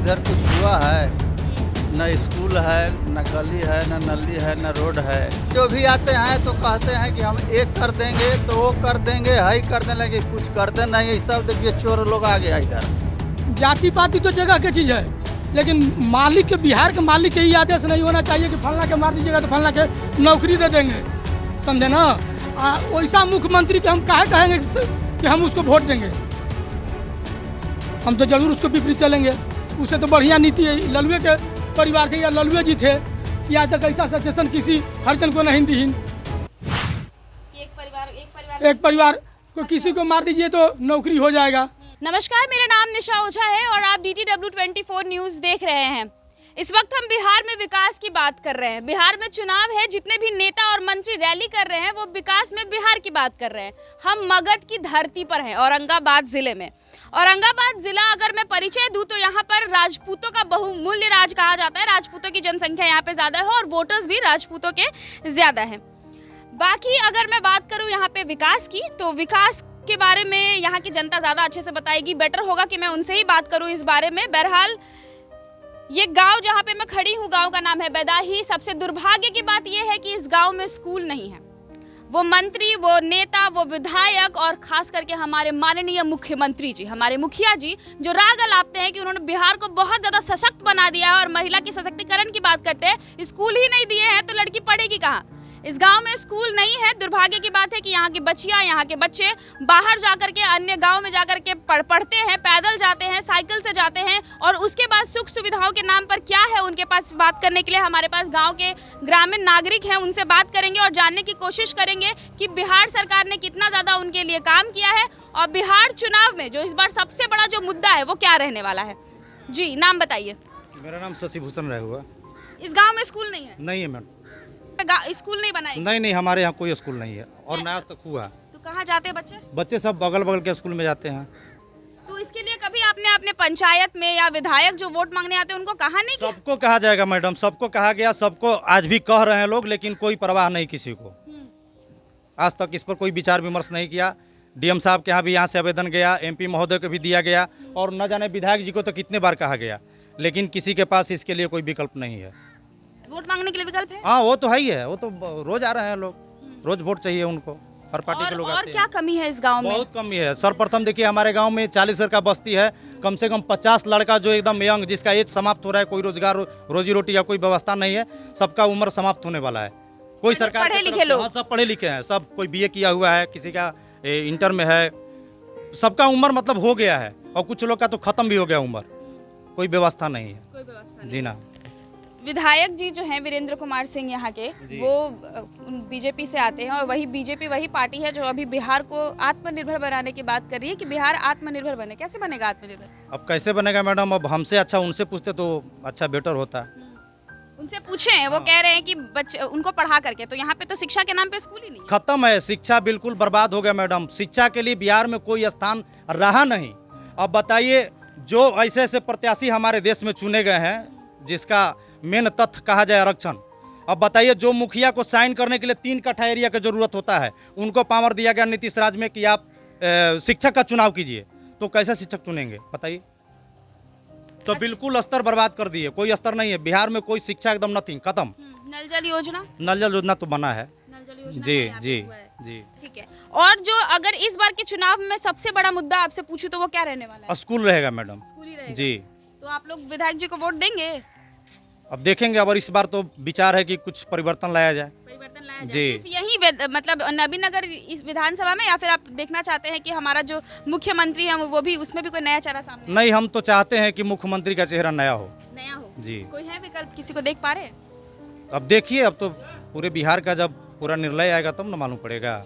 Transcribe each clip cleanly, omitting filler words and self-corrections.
इधर कुछ हुआ है, न स्कूल है, न गली है, न नली है, न रोड है। जो भी आते हैं तो कहते हैं कि हम एक कर देंगे तो वो कर देंगे, हाई कर देने लगे, कुछ करते नहीं है। सब देखिए चोर लोग आ गया इधर। जाति पाति तो जगह की चीज़ है, लेकिन मालिक के, बिहार के मालिक के ही आदेश नहीं होना चाहिए कि फलना के मार दीजिएगा तो फलना के नौकरी दे देंगे, समझे ना। वैसा मुख्यमंत्री के हम काहे कहेंगे कि हम उसको वोट देंगे। हम तो जरूर उसको विपरीत चलेंगे। उससे तो बढ़िया नीति है ललुए के परिवार के, या ललुए जी थे कि आज तक ऐसा सजेशन किसी हरिजन को नहीं दी। एक परिवार को किसी को मार दीजिए तो नौकरी हो जाएगा। नमस्कार, मेरा नाम निशा ओझा है और आप DTW 24 न्यूज़ देख रहे हैं। इस वक्त हम बिहार में विकास की बात कर रहे हैं। बिहार में चुनाव है, जितने भी नेता और मंत्री रैली कर रहे हैं वो विकास में बिहार की बात कर रहे हैं। हम मगध की धरती पर हैं, औरंगाबाद जिले में। औरंगाबाद जिला अगर मैं परिचय दूं तो यहाँ पर राजपूतों का बहुमूल्य राज कहा जाता है। राजपूतों की जनसंख्या यहाँ पे ज़्यादा है और वोटर्स भी राजपूतों के ज़्यादा हैं। बाकी अगर मैं बात करूँ यहाँ पे विकास की, तो विकास के बारे में यहाँ की जनता ज़्यादा अच्छे से बताएगी। बेटर होगा कि मैं उनसे ही बात करूँ इस बारे में। बहरहाल ये गांव जहाँ पे मैं खड़ी हूँ, गांव का नाम है बैदाही। सबसे दुर्भाग्य की बात यह है कि इस गांव में स्कूल नहीं है। वो मंत्री, वो नेता, वो विधायक और खास करके हमारे माननीय मुख्यमंत्री जी, हमारे मुखिया जी, जो राग अलापते हैं कि उन्होंने बिहार को बहुत ज़्यादा सशक्त बना दिया है और महिला के सशक्तिकरण की बात करते हैं, स्कूल ही नहीं दिए हैं तो लड़की पढ़ेगी कहाँ। इस गांव में स्कूल नहीं है। दुर्भाग्य की बात है कि यहाँ की बच्चियाँ, यहाँ के बच्चे बाहर जाकर के, अन्य गांव में जाकर के पढ़ते हैं, पैदल जाते हैं, साइकिल से जाते हैं। और उसके बाद सुख सुविधाओं के नाम पर क्या है उनके पास बात करने के लिए हमारे पास गांव के ग्रामीण नागरिक हैं। उनसे बात करेंगे और जानने की कोशिश करेंगे कि बिहार सरकार ने कितना ज़्यादा उनके लिए काम किया है और बिहार चुनाव में जो इस बार सबसे बड़ा जो मुद्दा है वो क्या रहने वाला है। जी, नाम बताइए। मेरा नाम शशि भूषण रहा हुआ। इस गाँव में स्कूल नहीं है? नहीं है मैम। स्कूल नहीं बनाई? नहीं, हमारे यहाँ कोई स्कूल नहीं है और ना आज तक हुआ। तो कहाँ जाते हैं बच्चे? बच्चे सब बगल बगल के स्कूल में जाते हैं। तो इसके लिए कभी आपने अपने पंचायत में या विधायक जो वोट मांगने आते हैं उनको कहा नहीं? सबको कहा जाएगा मैडम, सबको कहा गया, सबको आज भी कह रहे हैं लोग, लेकिन कोई परवाह नहीं किसी को। आज तक इस पर कोई विचार विमर्श नहीं किया। DM साहब के यहाँ भी यहाँ से आवेदन गया, MP महोदय को भी दिया गया और न जाने विधायक जी को तो कितने बार कहा गया, लेकिन किसी के पास इसके लिए कोई विकल्प नहीं है। वोट मांगने के लिए विकल्प है? हाँ, वो तो है ही है। वो तो रोज आ रहे हैं लोग, रोज वोट चाहिए उनको, हर पार्टी के लोग आते हैं। और क्या कमी है इस गांव में? बहुत कमी है। सर्वप्रथम देखिए, हमारे गांव में 40 घर का बस्ती है। कम से कम 50 लड़का जो एकदम यंग, जिसका एज समाप्त हो रहा है, कोई रोजगार, रोजी रोटी या कोई व्यवस्था नहीं है, सबका उम्र समाप्त होने वाला है। कोई सरकार पढ़े लिखे लोग? हाँ, सब पढ़े लिखे हैं। सब कोई BA किया हुआ है, किसी का इंटर में है। सबका उम्र मतलब हो गया है और कुछ लोग का तो खत्म भी हो गया उम्र। कोई व्यवस्था नहीं है। कोई व्यवस्था नहीं। जी ना। विधायक जी जो हैं वीरेंद्र कुमार सिंह यहाँ के, वो BJP से आते हैं और वही BJP वही पार्टी है जो अभी बिहार को आत्मनिर्भर बनाने की बात कर रही है कि बिहार आत्मनिर्भर बने। कैसे बनेगा आत्मनिर्भर? अब कैसे बनेगा मैडम? अब हमसे अच्छा उनसे पूछते तो अच्छा बेटर होता। उनसे पूछें, वो कह रहे हैं कि बच्चे उनको पढ़ा करके। तो यहाँ पे तो शिक्षा के नाम पे स्कूल ही नहीं है। खत्म है, शिक्षा बिल्कुल बर्बाद हो गया मैडम। शिक्षा के लिए बिहार में कोई स्थान रहा नहीं। अब बताइए, जो ऐसे ऐसे प्रत्याशी हमारे देश में चुने गए हैं, जिसका मेन तथ्य कहा जाए आरक्षण। अब बताइए, जो मुखिया को साइन करने के लिए 3 कट्ठा एरिया की जरूरत होता है, उनको पावर दिया गया नीतीश राज में कि आप शिक्षक का चुनाव कीजिए, तो कैसे शिक्षक चुनेंगे बताइए? तो बिल्कुल स्तर बर्बाद कर दिए। कोई स्तर नहीं है बिहार में, कोई शिक्षा एकदम नथिंग, खत्म। नल जल योजना? नल जल योजना तो बना है। नल जल योजना जी है, जी हुआ है। जी। ठीक है। और जो अगर इस बार के चुनाव में सबसे बड़ा मुद्दा आपसे पूछूं तो वो क्या रहने वाला है? स्कूल रहेगा मैडम। स्कूल ही रहेगा। जी। तो आप लोग विधायक जी को वोट देंगे? अब देखेंगे। अब इस बार तो विचार है कि कुछ परिवर्तन लाया जाए। परिवर्तन लाया जाए। जी। सिर्फ यही मतलब नबीनगर इस विधानसभा में, या फिर आप देखना चाहते हैं कि हमारा जो मुख्यमंत्री है वो भी, उसमें भी कोई नया चेहरा सामने आए? नहीं, हम तो चाहते हैं कि मुख्यमंत्री का चेहरा नया हो। नया हो जी। कोई है विकल्प, किसी को देख पा रहे हैं? अब देखिए, अब तो पूरे बिहार का जब पूरा निर्णय आएगा तब न मालूम पड़ेगा।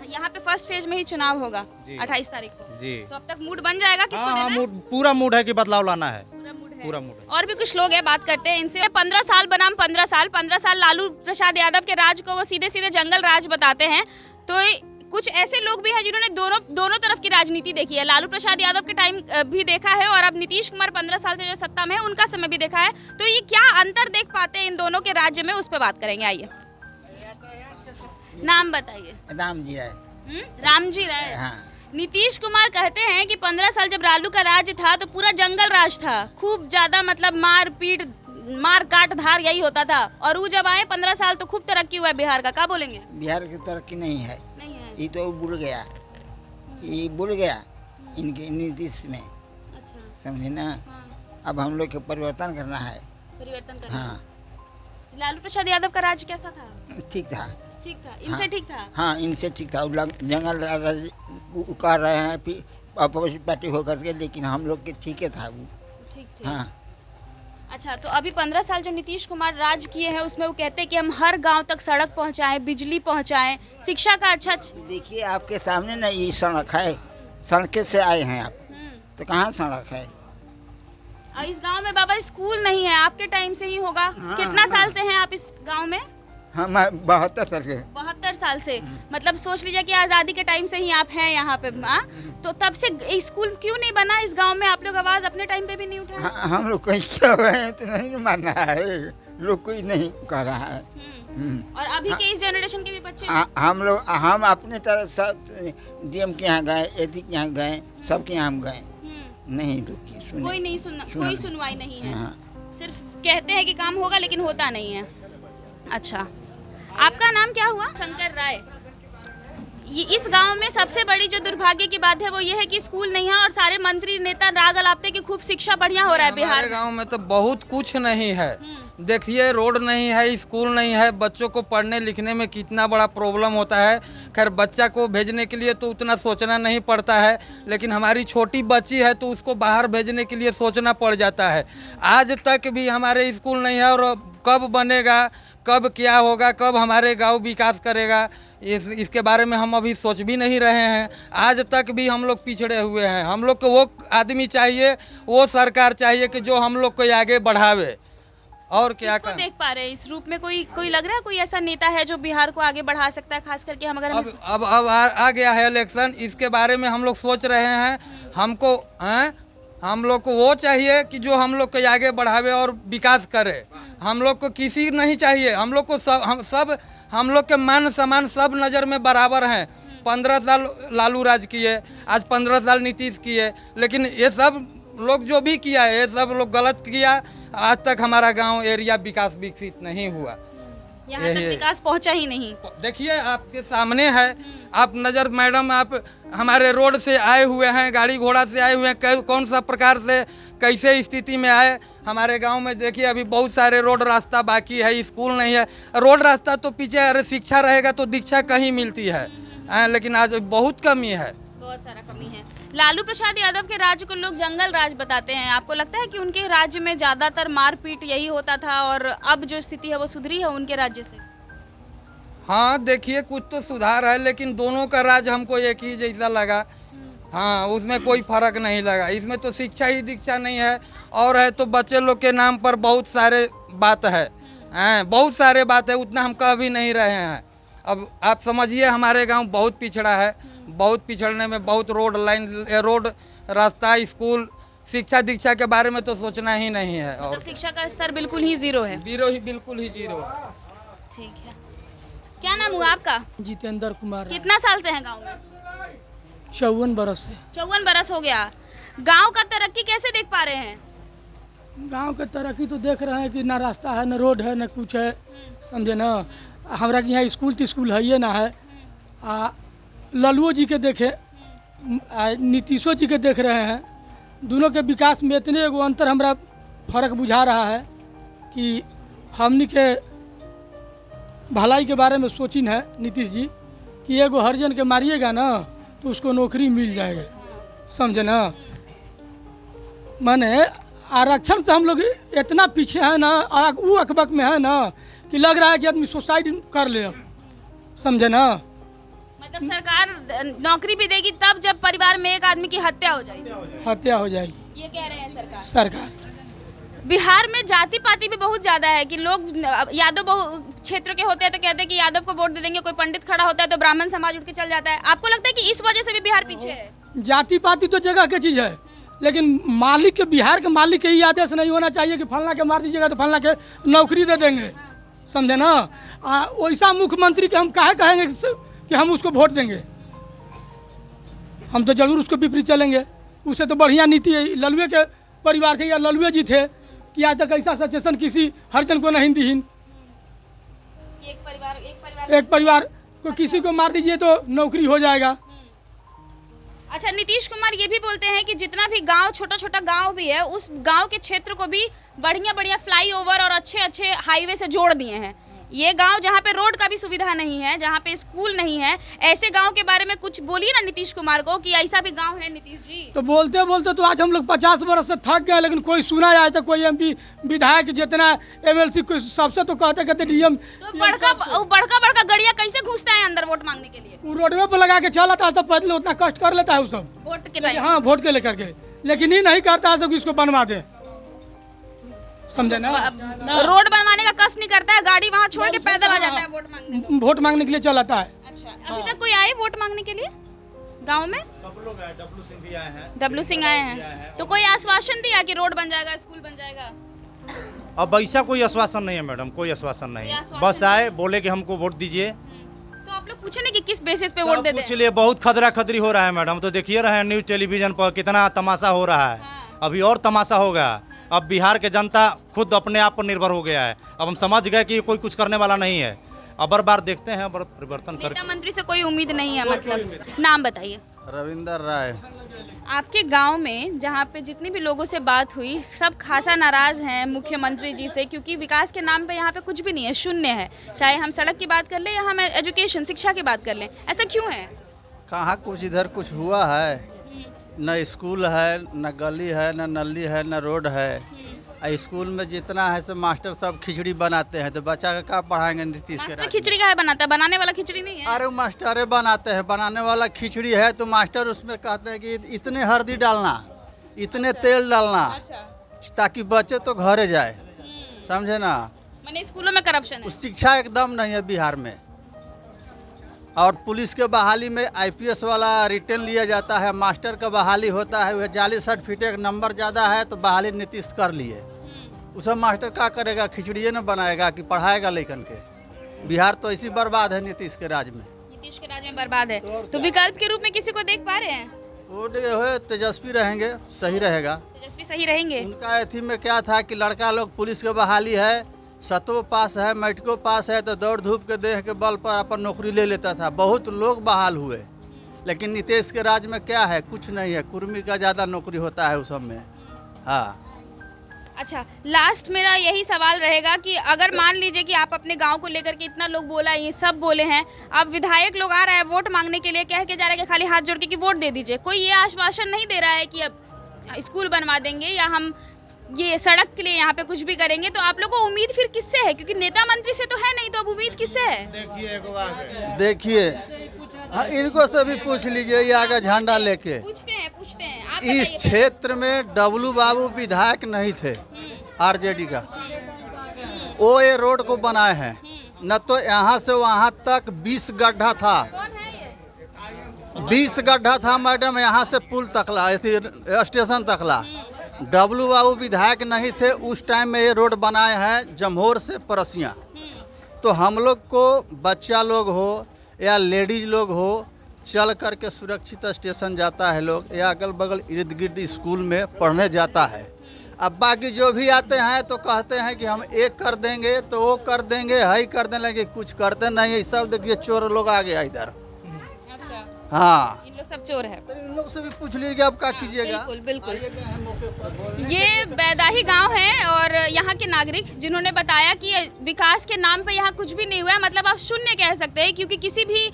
यहाँ पे फर्स्ट फेज में ही चुनाव होगा 28 तारीख को। जी। तो अब तक मूड बन जाएगा किसको हाँ, देना है? पूरा मूड है कि बदलाव लाना है। पूरा मूड है। और भी कुछ लोग हैं, बात करते हैं इनसे। 15 साल बनाम 15 साल लालू प्रसाद यादव के राज को वो सीधे सीधे जंगल राज बताते हैं। तो कुछ ऐसे लोग भी हैं जिन्होंने दोनों तरफ की राजनीति देखी है। लालू प्रसाद यादव के टाइम भी देखा है और अब नीतीश कुमार 15 साल से जो सत्ता में है उनका समय भी देखा है। तो ये क्या अंतर देख पाते हैं इन दोनों के राज्य में, उस पर बात करेंगे। आइए, नाम बताइए। राम जी राय। राम जी राय। हाँ। नीतीश कुमार कहते हैं कि 15 साल जब लालू का राज था तो पूरा जंगल राज था, खूब ज्यादा मतलब मार पीट मार काट धार यही होता था, और वो जब आए 15 साल तो खूब तरक्की हुआ है बिहार का। क्या बोलेंगे? बिहार की तरक्की नहीं है, नहीं है। ये तो बुड़ गया, ये बुड़ गया इनके नीतीश में, अच्छा। समझे ना। हाँ। अब हम लोग को परिवर्तन करना है। परिवर्तन करना। हाँ, लालू प्रसाद यादव का राज कैसा था? ठीक था। ठीक था, इनसे हाँ। ठीक था। हाँ, इनसे ठीक था। जंगल राज कर रहे हैं फिर अपोजिशन पार्टी होकर के, लेकिन हम लोग के ठीक है था वो। ठीक ठीक। हाँ, अच्छा, तो अभी 15 साल जो नीतीश कुमार राज किए हैं उसमें वो कहते हैं कि हम हर गांव तक सड़क पहुंचाएं, बिजली पहुंचाएं, शिक्षा का अच्छा देखिए आपके सामने ना ये सड़क है, सड़क से आए हैं आप, तो कहाँ सड़क है? और इस गांव में बाबा स्कूल नहीं है, आपके टाइम से ही होगा। हाँ, कितना हाँ। साल से हैं आप इस गांव में? हम 72 साल के। 72 साल से, मतलब सोच लीजिए कि आज़ादी के टाइम से ही आप हैं यहाँ पे। हाँ, तो तब से स्कूल क्यों नहीं बना इस गांव में? आप लोग आवाज़ अपने टाइम पे भी नहीं उठाए? हम लोग कहीं क्या हुए हैं तो नहीं मानना है, लोग कोई नहीं कह रहा है। और अभी के इस जनरेशन के भी बच्चे हम अपने तरफ सब डीएम के यहाँ गए, एडी के यहाँ गए, सबके यहाँ हम गए, नहीं रुकी, सुने। कोई नहीं सुना, कोई सुनवाई नहीं है। हाँ। सिर्फ कहते हैं कि काम होगा लेकिन होता नहीं है। अच्छा, आपका नाम क्या हुआ? शंकर राय। ये इस गांव में सबसे बड़ी जो दुर्भाग्य की बात है वो ये है कि स्कूल नहीं है, और सारे मंत्री नेता राग अलापते कि खूब शिक्षा बढ़िया हो रहा है बिहार हमारे गांव में तो बहुत कुछ नहीं है। देखिए, रोड नहीं है, स्कूल नहीं है, बच्चों को पढ़ने लिखने में कितना बड़ा प्रॉब्लम होता है। खैर, बच्चा को भेजने के लिए तो उतना सोचना नहीं पड़ता है, लेकिन हमारी छोटी बच्ची है तो उसको बाहर भेजने के लिए सोचना पड़ जाता है। आज तक भी हमारे स्कूल नहीं है, और कब बनेगा, कब क्या होगा, कब हमारे गांव विकास करेगा, इसके बारे में हम अभी सोच भी नहीं रहे हैं। आज तक भी हम लोग पिछड़े हुए हैं। हम लोग को वो आदमी चाहिए, वो सरकार चाहिए कि जो हम लोग को आगे बढ़ावे। और क्या किसको देख पा रहे हैं इस रूप में? कोई लग रहा है कोई ऐसा नेता है जो बिहार को आगे बढ़ा सकता है? खास करके हम अगर अब आ गया है इलेक्शन, इसके बारे में हम लोग सोच रहे हैं। हम लोग को वो चाहिए कि जो हम लोग को आगे बढ़ावे और विकास करे। हम लोग को किसी नहीं चाहिए, हम लोग को हम लोग के मान सम्मान सब नज़र में बराबर हैं। 15 साल लालू राज किए, आज 15 साल नीतीश किए, लेकिन ये सब लोग जो भी किया है ये सब लोग गलत किया। आज तक हमारा गांव एरिया विकसित नहीं हुआ, यहाँ तक विकास पहुँचा ही नहीं। देखिए आपके सामने है, आप नज़र मैडम, आप हमारे रोड से आए हुए हैं, गाड़ी घोड़ा से आए हुए हैं, कौन सा प्रकार से कैसे स्थिति में आए हमारे गांव में। देखिए अभी बहुत सारे रोड रास्ता बाकी है, स्कूल नहीं है। रोड रास्ता तो पीछे, अरे शिक्षा रहेगा तो दीक्षा कहीं मिलती है, लेकिन आज बहुत कमी है, बहुत सारा कमी है। लालू प्रसाद यादव के राज्य को लोग जंगल राज बताते हैं। आपको लगता है कि उनके राज्य में ज़्यादातर मारपीट यही होता था और अब जो स्थिति है वो सुधरी है उनके राज्य से? हाँ, देखिए कुछ तो सुधार है, लेकिन दोनों का राज हमको एक ही जैसा लगा। हाँ, उसमें कोई फर्क नहीं लगा। इसमें तो शिक्षा ही दीक्षा नहीं है, और है तो बच्चे लोग के नाम पर बहुत सारे बात है, बहुत सारे बात है, उतना हम कह भी नहीं रहे हैं। अब आप समझिए हमारे गांव बहुत पिछड़ा है, बहुत पिछड़ने में बहुत रोड रास्ता, स्कूल, शिक्षा दीक्षा के बारे में तो सोचना ही नहीं है। और मतलब शिक्षा का स्तर बिल्कुल ही जीरो है? बिल्कुल ही जीरो। ठीक है, क्या नाम हुआ आपका? जितेंद्र कुमार। कितना साल से हैं गांव में? 54 बरस से। 54 बरस हो गया। गांव का तरक्की कैसे देख पा रहे हैं? गांव के तरक्की तो देख रहे हैं कि ना रास्ता है, ना रोड है, ना कुछ है, समझे ना। हमारा के यहाँ स्कूल है ये ना है। ललुओ जी के देखे, नीतीशो जी के देख रहे हैं, दोनों के विकास में इतने एगो अंतर हमरा फर्क बुझा रहा है कि हमनी के भलाई के बारे में सोचिन है नीतीश जी कि एगो हरिजन के मारिएगा ना तो उसको नौकरी मिल जाएगा, समझे ना। माने आरक्षण से हम लोग इतना पीछे हैं ना, वो अकबक में है ना कि लग रहा है कि आदमी सुसाइड कर ले, समझे ना। मतलब सरकार नौकरी भी देगी तब जब परिवार में एक आदमी की हत्या हो जाएगी, ये कह रहे हैं सरकार। बिहार में जाति पाति भी बहुत ज्यादा है कि लोग यादव क्षेत्र के होते हैं तो कहते हैं कि यादव को वोट दे देंगे, कोई पंडित खड़ा होता है तो ब्राह्मण समाज उठ के चल जाता है। आपको लगता है कि इस वजह से भी बिहार पीछे है? जाति पाति तो जगह की चीज है, लेकिन मालिक के, बिहार के मालिक के ही आदेश नहीं होना चाहिए कि फलना के मार दीजिएगा तो फलना के नौकरी दे देंगे, समझे ना। वैसा मुख्यमंत्री के हम काहे कहेंगे कि हम उसको वोट देंगे? हम तो जरूर उसको विपरीत चलेंगे। उससे तो बढ़िया नीति है ललुए के परिवार थे या ललुए जी थे कि आज तक ऐसा सजेशन किसी हरिजन को नहीं दी। एक परिवार को किसी को मार दीजिए तो नौकरी हो जाएगा। अच्छा, नीतीश कुमार ये भी बोलते हैं कि जितना भी गांव, छोटा छोटा गांव भी है, उस गांव के क्षेत्र को भी बढ़िया बढ़िया फ्लाईओवर और अच्छे अच्छे हाईवे से जोड़ दिए हैं। ये गांव जहां पे रोड का भी सुविधा नहीं है, जहां पे स्कूल नहीं है, ऐसे गांव के बारे में कुछ बोलिए ना नीतीश कुमार को कि ऐसा भी गांव है नीतीश जी। तो बोलते बोलते तो आज हम लोग 50 वर्ष से थक गए, लेकिन कोई सुना आया तो कोई MP विधायक जितना MLC सबसे तो कहते डीएम तो बड़का गड़िया कैसे घुसता है अंदर वोट मांगने के लिए? वो रोडवे पर लगा के चला था, सब पैदल उतना कष्ट कर लेता है वो सब वोट के टाइम। हाँ, वोट के लेकर के, लेकिन ये नहीं करता है इसको बनवा दे, समझे ना। रोड बनवाने का कष्ट नहीं करता है, गाड़ी वहाँ छोड़ के पैदल आ जाता है वोट मांगने के लिए चलाता है। अच्छा, अभी तक कोई आए वोट मांगने के लिए गांव में? सब लोग आए, डब्लू सिंह भी आए हैं। डब्लू सिंह आए हैं, तो कोई आश्वासन दिया कि रोड बन जाएगा, स्कूल बन जाएगा? अब ऐसा कोई आश्वासन नहीं है मैडम, कोई आश्वासन नहीं है। बस आए, बोले कि हमको वोट दीजिए। तो आप लोग पूछे नहीं कि किस बेसिस पे वोट देते हैं? लिए बहुत खतरा खतरी हो रहा है मैडम, तो देखिए रहे हैं न्यूज टेलीविजन पर कितना तमाशा हो रहा है। अभी और तमाशा होगा। अब बिहार के जनता खुद अपने आप पर निर्भर हो गया है। अब हम समझ गए कि कोई कुछ करने वाला नहीं है। अब बार देखते हैं परिवर्तन कर। नेता मंत्री से कोई उम्मीद नहीं है मतलब? नाम बताइए। रविंदर राय। आपके गांव में जहां पे जितनी भी लोगों से बात हुई, सब खासा नाराज हैं मुख्यमंत्री जी से, क्योंकि विकास के नाम पे यहाँ पे कुछ भी नहीं है, शून्य है। चाहे हम सड़क की बात कर लें या हम एजुकेशन, शिक्षा की बात कर लें, ऐसा क्यों है? कहाँ कुछ इधर कुछ हुआ है? न स्कूल है, न गली है, न नली है, न रोड है। स्कूल में जितना है सब मास्टर सब खिचड़ी बनाते हैं, तो बच्चा का क्या पढ़ाएंगे नीतीश के? मास्टर खिचड़ी का है बनाता है, बनाने वाला खिचड़ी नहीं है। अरे मास्टरे बनाते हैं, बनाने वाला खिचड़ी है। तो मास्टर उसमें कहते हैं कि इतने हल्दी डालना, इतने तेल डालना, ताकि बच्चे तो घरे जाए, समझे ना। मैंने स्कूलों में करप्शन है। शिक्षा एकदम नहीं है बिहार में। और पुलिस के बहाली में IPS वाला रिटर्न लिया जाता है, मास्टर का बहाली होता है, वह जाली सर्टिफिकेट नंबर ज़्यादा है तो बहाली नीतीश कर लिए। उसे मास्टर क्या करेगा? खिचड़िए न बनाएगा कि पढ़ाएगा लेकिन के? बिहार तो ऐसी बर्बाद है नीतीश के राज में। नीतीश के राज में बर्बाद है, तो विकल्प के रूप में किसी को देख पा रहे हैं? वो तेजस्वी रहेंगे, सही रहेगा। तेजस्वी सही रहेंगे। उनका एथी में क्या था कि लड़का लोग पुलिस के बहाली है, 7वां पास है, मैट्रिको पास है, तो दौड़ धूप के देह के बल पर अपन नौकरी ले लेता था। बहुत लोग बहाल हुए, लेकिन नीतीश के राज में क्या है? कुछ नहीं है। कुर्मी का ज़्यादा नौकरी होता है उस सब में। हाँ। अच्छा, लास्ट मेरा यही सवाल रहेगा कि अगर मान लीजिए कि आप अपने गांव को लेकर के इतना लोग बोला, ये सब बोले हैं, अब विधायक लोग आ रहा है वोट मांगने के लिए, कह के जा रहा है कि खाली हाथ जोड़ के कि वोट दे दीजिए, कोई ये आश्वासन नहीं दे रहा है कि अब स्कूल बनवा देंगे या हम ये सड़क के लिए यहाँ पे कुछ भी करेंगे, तो आप लोग को उम्मीद फिर किससे है? क्योंकि नेता मंत्री से तो है नहीं, तो अब उम्मीड किससे है? देखिए, हाँ, इनको से भी पूछ लीजिए, ये आगे झंडा लेके पूछते हैं आप इस क्षेत्र में डब्लू बाबू विधायक नहीं थे RJD का, वो ये रोड को बनाए हैं। न तो यहाँ से वहाँ तक 20 गड्ढा था, 20 गड्ढा था मैडम, यहाँ से पुल तकला, स्टेशन तकला। डब्लू बाबू विधायक नहीं थे उस टाइम में, ये रोड बनाए हैं जमहोर से परसिया। तो हम लोग को बच्चा लोग हो या लेडीज लोग हो, चल करके सुरक्षित स्टेशन जाता है लोग, या अगल बगल इर्द गिर्द स्कूल में पढ़ने जाता है। अब बाकी जो भी आते हैं तो कहते हैं कि हम एक कर देंगे तो वो कर देंगे, हाई कर देने लगे, कुछ करते नहीं है। सब देखिए चोर लोग आ गया इधर। अच्छा, हाँ, इन लोग सब चोर है। इन लोग से भी पूछ लीजिए आप क्या कीजिएगा। बिल्कुल। ये बैदाही गांव है और यहाँ के नागरिक जिन्होंने बताया कि विकास के नाम पे यहाँ कुछ भी नहीं हुआ है, मतलब आप शून्य कह सकते हैं, क्योंकि किसी भी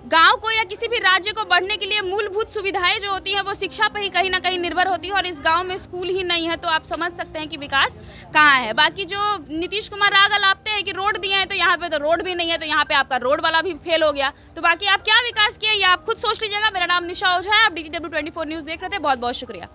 गांव को या किसी भी राज्य को बढ़ने के लिए मूलभूत सुविधाएं जो होती हैं वो शिक्षा पे ही कहीं ना कहीं निर्भर होती है, और इस गांव में स्कूल ही नहीं है, तो आप समझ सकते हैं कि विकास कहाँ है। बाकी जो नीतीश कुमार राग अलापते हैं कि रोड दिए हैं, तो यहाँ पे तो रोड भी नहीं है, तो यहाँ पे आपका रोड वाला भी फेल हो गया। तो बाकी आप क्या विकास किए ये आप खुद सोच लीजिएगा। मेरा नाम निशा ओझा है, आप DTW 24 न्यूज़ देख रहे थे, बहुत बहुत शुक्रिया।